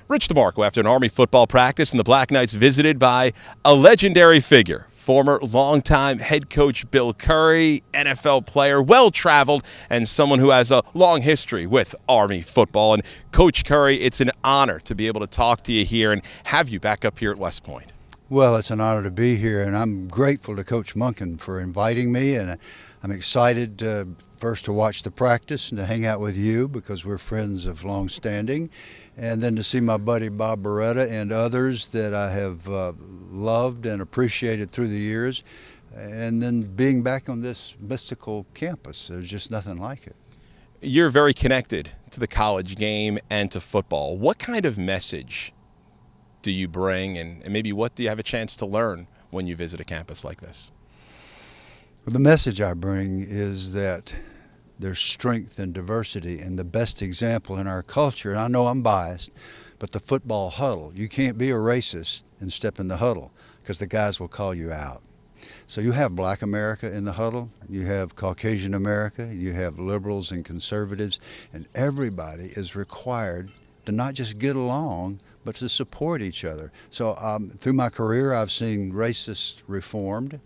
Rich DeMarco after an Army football practice, and the Black Knights visited by a legendary figure. Former longtime head coach Bill Curry, NFL player, well-traveled, and someone who has a long history with Army football. And Coach Curry, it's an honor to be able to talk to you here and have you back up here at West Point. Well, it's an honor to be here, and I'm grateful to Coach Monken for inviting me, and I'm excited first to watch the practice and to hang out with you because we're friends of long standing, and then to see my buddy Bob Beretta and others that I have loved and appreciated through the years, and then being back on this mystical campus. There's just nothing like it. You're very connected to the college game and to football. What kind of message do you bring, and maybe what do you have a chance to learn when you visit a campus like this? Well, the message I bring is that there's strength and diversity, and the best example in our culture, and I know I'm biased, but the football huddle. You can't be a racist and step in the huddle because the guys will call you out. So you have Black America in the huddle, you have Caucasian America, you have liberals and conservatives, and everybody is required to not just get along, but to support each other. So through my career, I've seen racists reformed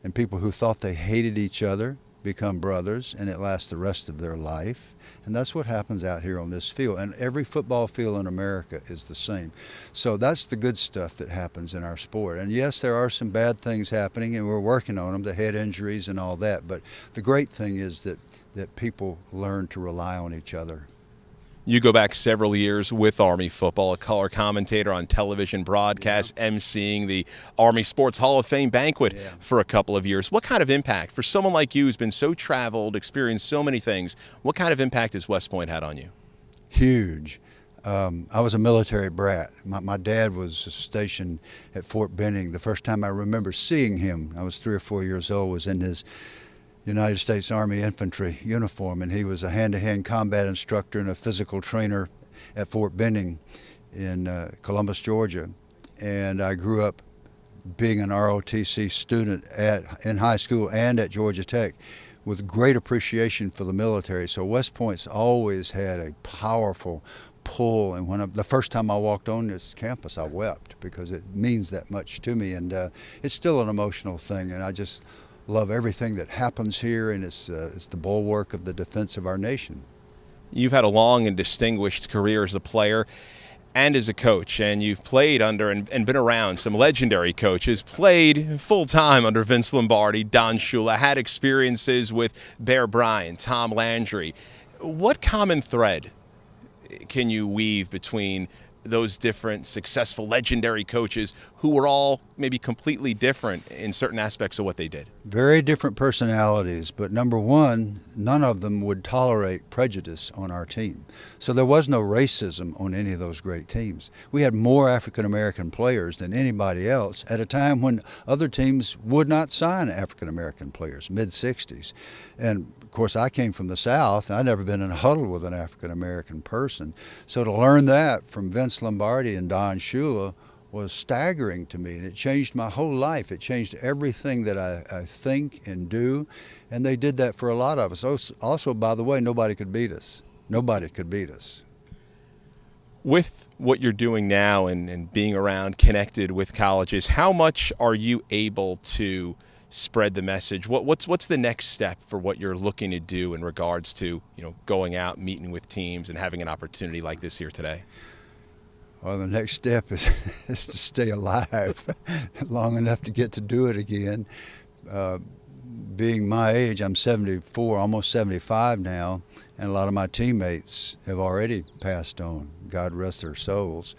and people who thought they hated each other become brothers, and it lasts the rest of their life. And that's what happens out here on this field. And every football field in America is the same. So that's the good stuff that happens in our sport. And yes, there are some bad things happening, and we're working on them, the head injuries and all that. But the great thing is that people learn to rely on each other. You go back several years with Army football, a color commentator on television broadcasts, emceeing the Army Sports Hall of Fame banquet for a couple of years. What kind of impact, for someone like you who's been so traveled, experienced so many things, what kind of impact has West Point had on you? Huge. I was a military brat. My dad was stationed at Fort Benning. The first time I remember seeing him, I was 3 or 4 years old, was in his United States Army infantry uniform, and he was a hand-to-hand combat instructor and a physical trainer at Fort Benning in Columbus, Georgia. And I grew up being an ROTC student in high school and at Georgia Tech with great appreciation for the military. So West Point's always had a powerful pull, and the first time I walked on this campus, I wept because it means that much to me, and it's still an emotional thing, and I just love everything that happens here, and it's the bulwark of the defense of our nation. You've had a long and distinguished career as a player and as a coach, and you've played under and been around some legendary coaches, played full-time under Vince Lombardi, Don Shula, had experiences with Bear Bryant, Tom Landry. What common thread can you weave between those different successful legendary coaches who were all maybe completely different in certain aspects of what they did? Very different personalities, but number one, none of them would tolerate prejudice on our team. So there was no racism on any of those great teams. We had more African American players than anybody else at a time when other teams would not sign African American players, mid-60s. And of course, I came from the South. I'd never been in a huddle with an African American person. So to learn that from Vince Lombardi and Don Shula was staggering to me, and it changed my whole life. It changed everything that I think and do, and they did that for a lot of us. Also, by the way, nobody could beat us. Nobody could beat us. With what you're doing now and being around, connected with colleges, how much are you able to spread the message? What's the next step for what you're looking to do in regards to going out, meeting with teams, and having an opportunity like this here today? Well, the next step is to stay alive long enough to get to do it again. Being my age, I'm 74, almost 75 now, and a lot of my teammates have already passed on. God rest their souls.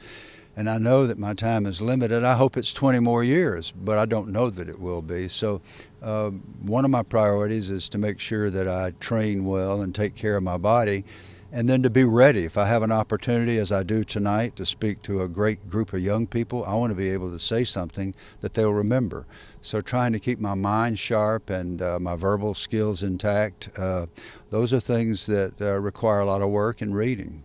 And I know that my time is limited. I hope it's 20 more years, but I don't know that it will be. So one of my priorities is to make sure that I train well and take care of my body, and then to be ready. If I have an opportunity, as I do tonight, to speak to a great group of young people, I want to be able to say something that they'll remember. So trying to keep my mind sharp and my verbal skills intact, those are things that require a lot of work and reading.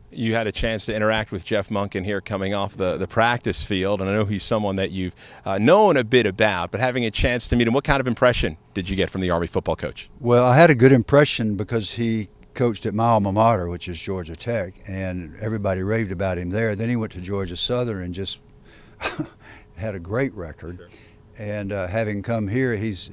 You had a chance to interact with Jeff Monken here coming off the practice field, and I know he's someone that you've known a bit about, but having a chance to meet him, what kind of impression did you get from the Army football coach? Well, I had a good impression because he coached at my alma mater, which is Georgia Tech, and everybody raved about him there. Then he went to Georgia Southern and just had a great record. Sure. And having come here, he's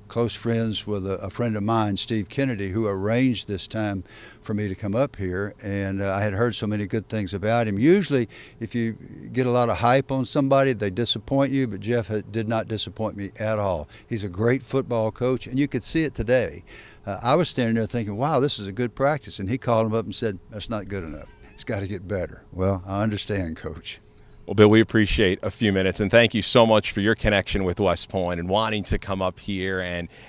close friends with a friend of mine, Steve Kennedy, who arranged this time for me to come up here. And I had heard so many good things about him. Usually, if you get a lot of hype on somebody, they disappoint you, but Jeff did not disappoint me at all. He's a great football coach, and you could see it today. I was standing there thinking, wow, this is a good practice. And he called him up and said, that's not good enough. It's got to get better. Well, I understand, Coach. Well, Bill, we appreciate a few minutes, and thank you so much for your connection with West Point and wanting to come up here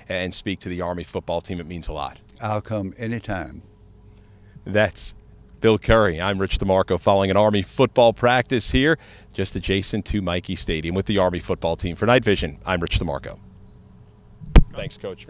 and speak to the Army football team. It means a lot. I'll come anytime. That's Bill Curry. I'm Rich DeMarco, following an Army football practice here just adjacent to Mikey Stadium with the Army football team. For Night Vision, I'm Rich DeMarco. Thanks, Coach.